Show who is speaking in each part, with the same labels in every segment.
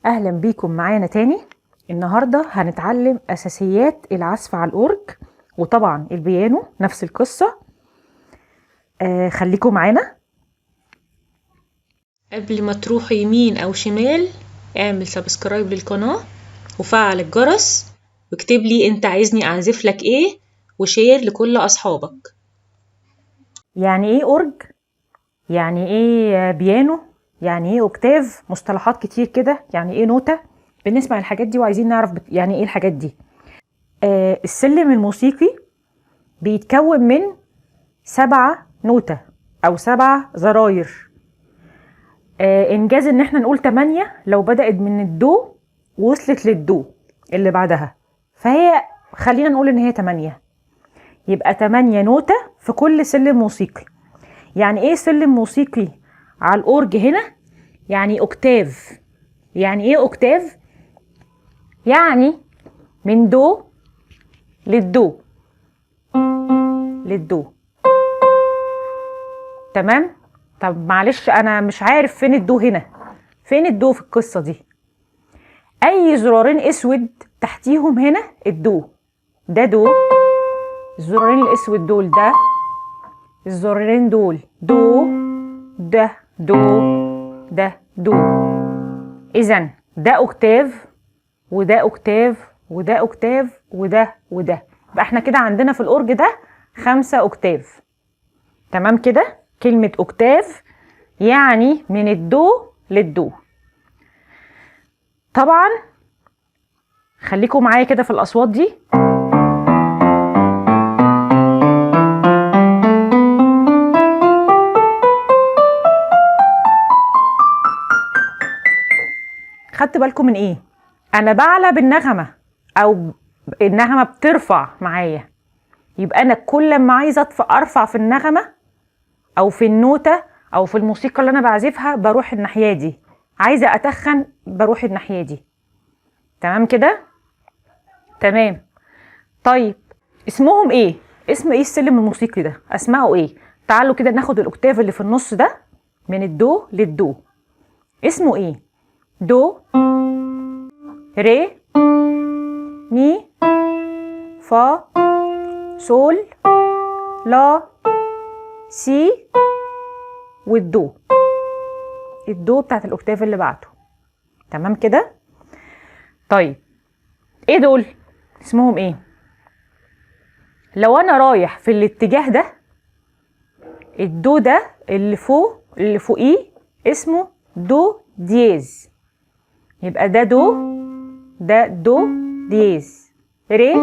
Speaker 1: اهلا بيكم معانا تاني. النهارده هنتعلم اساسيات العزف على الاورج، وطبعا البيانو نفس القصه. خليكم معانا.
Speaker 2: قبل ما تروح يمين او شمال اعمل سبسكرايب للقناة وفعل الجرس واكتب لي انت عايزني اعزف لك ايه وشير لكل اصحابك.
Speaker 1: يعني ايه اورج؟ يعني ايه بيانو؟ يعني ايه اوكتاف؟ مصطلحات كتير كده. يعني ايه نوتة؟ بنسمع الحاجات دي وعايزين نعرف يعني ايه الحاجات دي. السلم الموسيقي بيتكون من 7 نوتة او 7 زراير. انجاز ان احنا نقول 8 لو بدأت من الدو ووصلت للدو اللي بعدها، فهي خلينا نقول ان هي 8. يبقى 8 نوتة في كل سلم موسيقي. يعني ايه سلم موسيقي على الاورج هنا؟ يعني اوكتاف. يعني ايه اوكتاف؟ يعني من دو للدو للدو. تمام. طب معلش انا مش عارف فين الدو هنا، فين الدو في القصة دي؟ اي زرارين اسود تحتيهم هنا الدو، ده دو. الزرارين الاسود دول ده، الزرارين دول دو، ده دو، ده دو. اذا ده اوكتاف وده اوكتاف وده اوكتاف وده وده. يبقى احنا كده عندنا في الاورج ده 5 اوكتاف. تمام كده. كلمة اوكتاف يعني من الدو للدو. طبعا خليكم معايا كده في الاصوات دي. خدت بالكم من ايه؟ انا بعلى بالنغمة او النغمة بترفع معايا. يبقى انا كل ما عايزة ارفع في النغمة او في النوتة او في الموسيقى اللي انا بعزفها بروح الناحية دي. عايزة اتخن بروح الناحية دي. تمام كده؟ تمام. طيب اسمهم ايه؟ اسم ايه السلم الموسيقي ده؟ اسمعوا ايه؟ تعالوا كده ناخد الاوكتاف اللي في النص ده من الدو للدو. اسمه ايه؟ دو، ري، مي، فا، سول، لا، سي، والدو. الدو بتاعت الاوكتاف اللي بعده. تمام كده؟ طيب ايه دول؟ اسمهم ايه؟ لو انا رايح في الاتجاه ده، الدو ده اللي فوق اللي فوقيه اسمه دو دييز. يبقى ده دو، ده دو دييز. ري،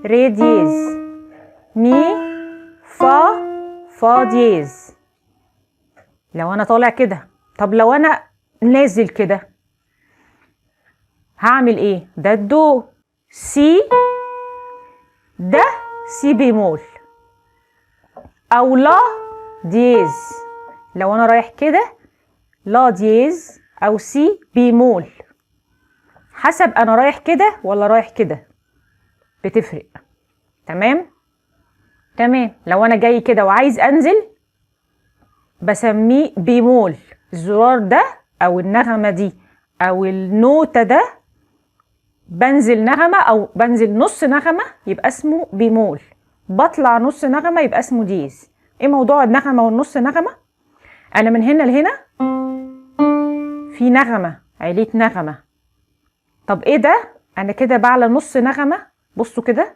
Speaker 1: ري دييز. مي، فا، فا دييز. لو انا طالع كده. طب لو انا نازل كده هعمل ايه؟ ده الدو. سي، ده سي بيمول او لا دييز. لو انا رايح كده لا دييز او سي بيمول، حسب انا رايح كده ولا رايح كده، بتفرق. تمام. تمام. لو انا جاي كده وعايز انزل بسميه بيمول. الزرار ده او النغمة دي او النوتة ده بنزل نغمة او بنزل نص نغمة يبقى اسمه بيمول، بطلع نص نغمة يبقى اسمه ديز. ايه موضوع النغمة والنص نغمة؟ انا من هنا لهنا في نغمة، عليت نغمة. طب ايه ده؟ انا كده بعلى نص نغمة. بصوا كده،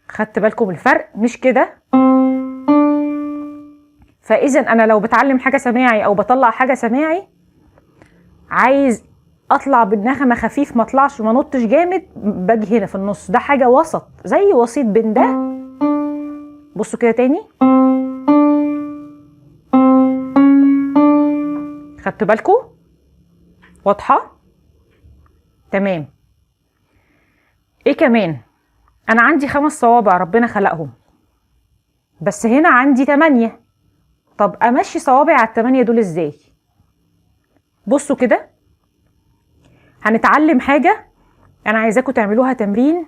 Speaker 1: خدت بالكم الفرق؟ مش كده. فاذا انا لو بتعلم حاجة سماعي او بطلع حاجة سماعي، عايز اطلع بالنغمة خفيف، ما اطلعش ما نطش جامد، باجي هنا في النص. ده حاجة وسط، زي وسيط بين ده. بصوا كده تاني، خدت بالكم؟ واضحة؟ تمام. ايه كمان؟ انا عندي 5 صوابع ربنا خلقهم، بس هنا عندي 8. طب امشي صوابعي على ال8 دول ازاي؟ بصوا كده، هنتعلم حاجة انا عايزاكم تعملوها تمرين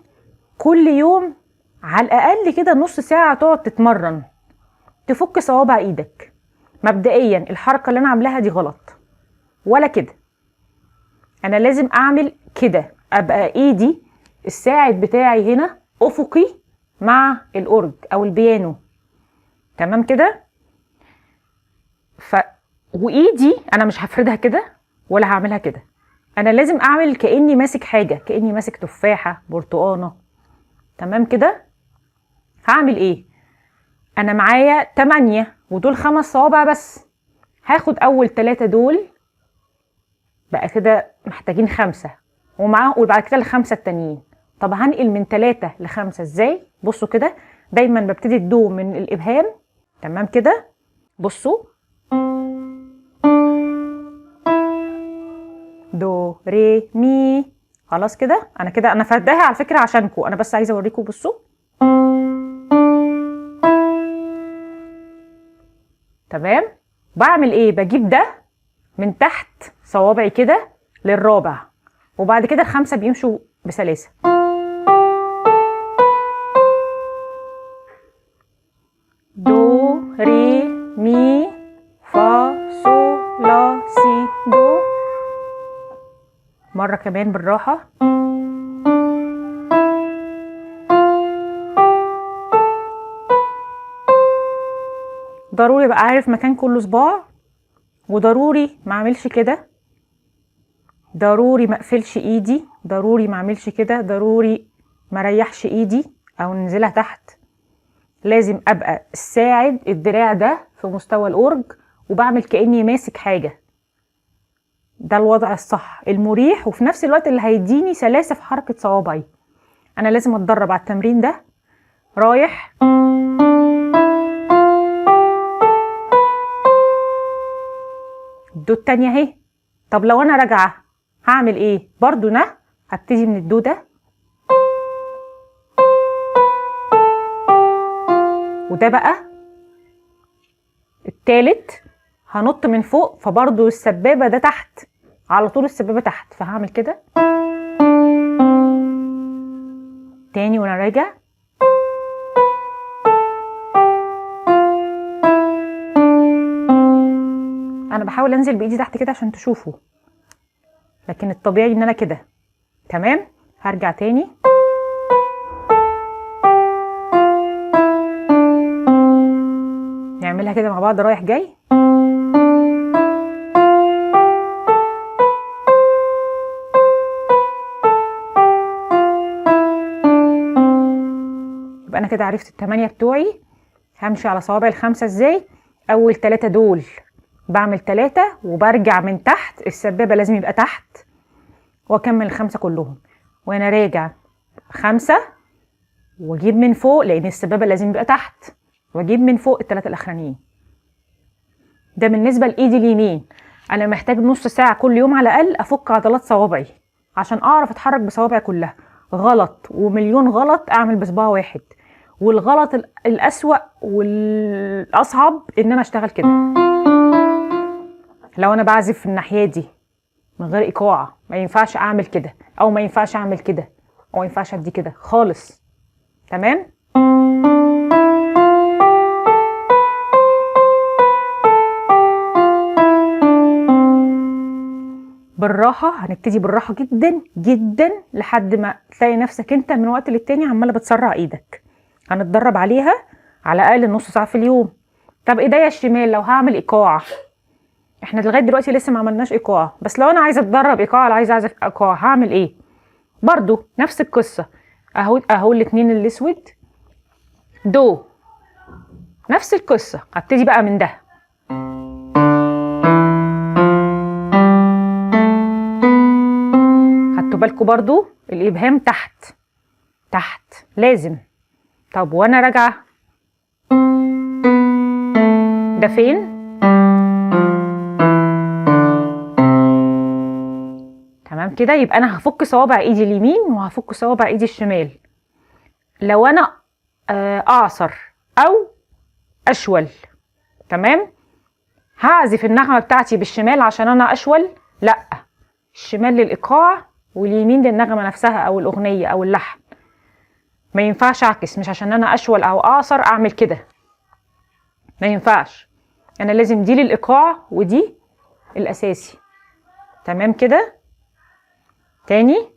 Speaker 1: كل يوم، على الاقل كده نص ساعة تقعد تتمرن تفك صوابع ايدك. مبدئيا الحركة اللي انا عاملاها دي غلط. ولا كده. انا لازم اعمل كده، ابقى ايدي الساعد بتاعي هنا افقي مع الاورج او البيانو. تمام كده. وايدي انا مش هفردها كده ولا هعملها كده، انا لازم اعمل كاني ماسك حاجه، كاني ماسك تفاحه، برتقانه. تمام كده. هعمل ايه؟ انا معايا 8 ودول 5 صوابع بس، هاخد اول 3 دول بقى كده محتاجين 5 ومعاهم، وبعد كده ال5 التانيين. طب هنقل من 3 ل5 ازاي؟ بصوا كده، دايما ببتدي الدو من الابهام. تمام كده. بصوا، دو ري مي. خلاص كده، انا كده انا فرداها على فكره عشانكم، انا بس عايزه اوريكم. بصوا. تمام. بعمل ايه؟ بجيب ده من تحت صوابعي كده للرابع، وبعد كده ال5 بيمشوا بسلاسه. دو ري مي فا صو لا سي دو. مرة كمان بالراحة. ضروري بقى عارف مكان كل صباع، وضروري ما اعملش كده، ضروري ما اقفلش ايدي، ضروري ما اعملش كده، ضروري ما ريحش ايدي او ننزلها تحت. لازم ابقى الساعد الدراع ده في مستوى الاورج وبعمل كاني ماسك حاجه. ده الوضع الصح المريح، وفي نفس الوقت اللي هيديني سلاسه في حركه صوابعي. انا لازم اتدرب على التمرين ده. رايح، الدو التانية اهي. طب لو انا راجعه هعمل ايه؟ برضو انا هبتدي من الدو ده، وده بقى التالت هنط من فوق، فبرضو السبابه ده تحت على طول، السبابه تحت، فهعمل كده تاني وانا راجع. انا بحاول انزل بايدي تحت كده عشان تشوفوا، لكن الطبيعي ان انا كده. تمام. هرجع تاني. نعملها كده مع بعض رايح جاي. يبقى انا كده عرفت ال8 بتوعي. همشي على صوابع ال5 ازاي؟ اول 3 دول بعمل 3 وبرجع من تحت، السبابه لازم يبقى تحت، واكمل ال5 كلهم وانا راجع 5، واجيب من فوق لان السبابه لازم يبقى تحت، واجيب من فوق ال3 الاخرانيين. ده بالنسبه لايدي اليمين. انا محتاج نص ساعه كل يوم على الاقل افك عضلات صوابعي عشان اعرف اتحرك بصوابعي كلها. غلط ومليون غلط اعمل بصباع واحد، والغلط الاسوأ والاصعب ان انا اشتغل كده. لو انا بعزف الناحيه دي من غير ايقاع ما ينفعش اعمل كده، او ما ينفعش اعمل كده، او ما ينفعش ادي كده خالص. تمام. بالراحه، هنبتدي بالراحه جدا جدا لحد ما تلاقي نفسك انت من وقت للتاني عماله بتسرع ايدك. هنتدرب عليها على الاقل نص ساعه في اليوم. طب ايديا الشمال لو هعمل ايقاع، احنا لغايه دلوقتي لسه ما عملناش ايقاع، بس لو انا عايزه اتدرب ايقاع ولا عايزه اعزف ايقاع هعمل ايه؟ برضو نفس القصه. اهو الاتنين الاسود دو، نفس القصه. هبتدي بقى من ده. خدتوا بالكم برضو الابهام تحت تحت لازم. طب وانا راجعه ده فين؟ تمام كده. يبقى انا هفك صوابع ايدي اليمين وهفك صوابع ايدي الشمال. لو انا اعصر او اشول، تمام، هعزف النغمه بتاعتي بالشمال عشان انا اشول؟ لا، الشمال للايقاع واليمين للنغمه نفسها او الاغنيه او اللحن. ما ينفعش اعكس، مش عشان انا اشول او اعصر اعمل كده، ما ينفعش. انا لازم دي للايقاع ودي الاساسي. تمام كده. تاني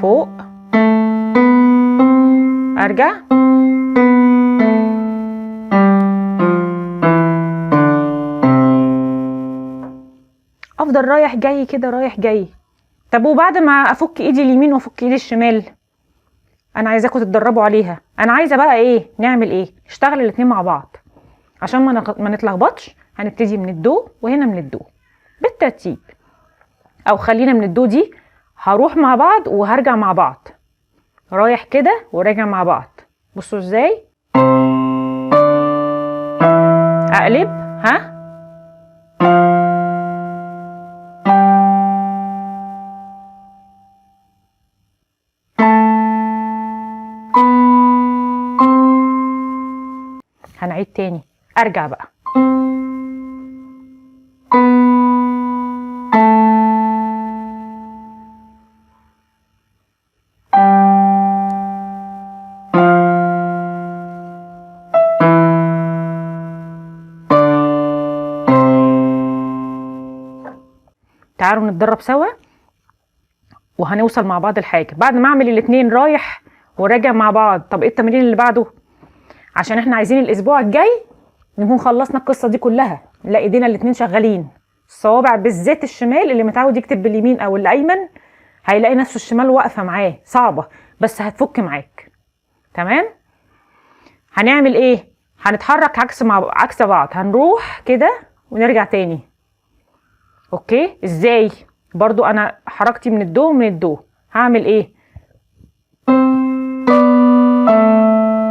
Speaker 1: فوق، ارجع، افضل رايح جاي كده رايح جاي. طب وبعد ما افك ايدي اليمين وافك ايدي الشمال، انا عايزاكم تتدربوا عليها. انا عايزه بقى ايه نعمل ايه؟ نشتغل الاتنين مع بعض عشان ما نتلخبطش. هنبتدي من الدو وهنا من الدو بالترتيب، او خلينا من الدو دي هروح مع بعض وهرجع مع بعض، رايح كده وراجع مع بعض. بصوا ازاي اقلب. ها هنعيد تاني، ارجع بقى. تعالوا نتدرب سوا وهنوصل مع بعض الحاجة. بعد ما اعمل الاتنين رايح وراجع مع بعض، طب ايه التمرين اللي بعده؟ عشان احنا عايزين الاسبوع الجاي نكون خلصنا القصة دي كلها، نلاقي ايدينا الاتنين شغالين. الصوابع بالذات الشمال، اللي متعود يكتب باليمين او الايمن هيلاقي نفسه الشمال واقفة معاه صعبة، بس هتفك معاك. تمام. هنعمل ايه؟ هنتحرك عكس بعض، هنروح كده ونرجع تاني. اوكي ازاي؟ برضو انا حركتي من الدو من الدو. هعمل ايه؟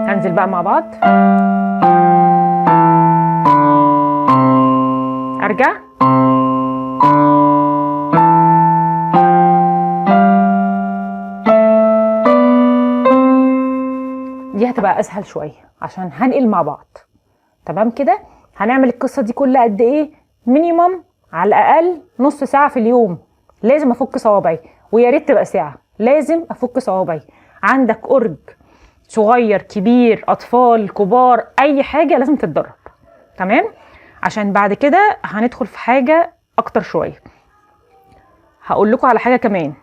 Speaker 1: هنزل بقى مع بعض، ارجع، دي هتبقى اسهل شويه عشان هنقل مع بعض. تمام كده. هنعمل القصه دي كلها قد ايه؟ مينيمم على الاقل نص ساعه في اليوم. لازم افك صوابعي، ويا ريت تبقى ساعه. لازم افك صوابعي. عندك أورج صغير كبير اطفال كبار اي حاجه لازم تتدرب. تمام. عشان بعد كده هندخل في حاجه اكتر شويه. هقول لكم على حاجه كمان.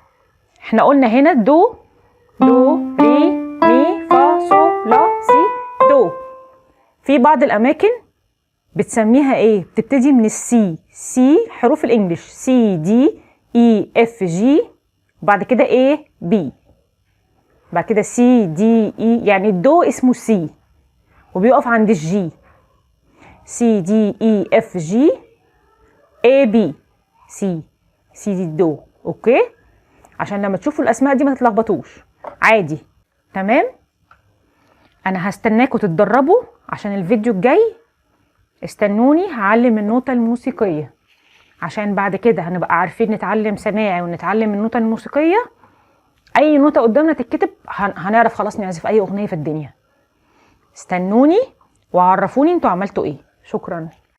Speaker 1: احنا قلنا هنا دو ري مي فا صو لا سي دو. في بعض الاماكن بتسميها ايه؟ بتبتدي من السي، سي حروف الانجليش، سي دي اي اف جي، وبعد كده ايه بي، بعد كده سي دي اي. يعني الدو اسمه سي وبيقف عند الجي، سي دي اي اف جي اي بي سي، سي دي الدو. اوكي، عشان لما تشوفوا الاسماء دي ما تتلخبطوش عادي. تمام. انا هستناكم تتدربوا عشان الفيديو الجاي. استنوني، هعلم النوتة الموسيقية عشان بعد كده هنبقى عارفين نتعلم سماعي ونتعلم النوتة الموسيقية. اي نوتة قدامنا تتكتب هنعرف خلاص نعزف اي اغنية في الدنيا. استنوني وعرفوني انتوا عملتوا ايه. شكرا.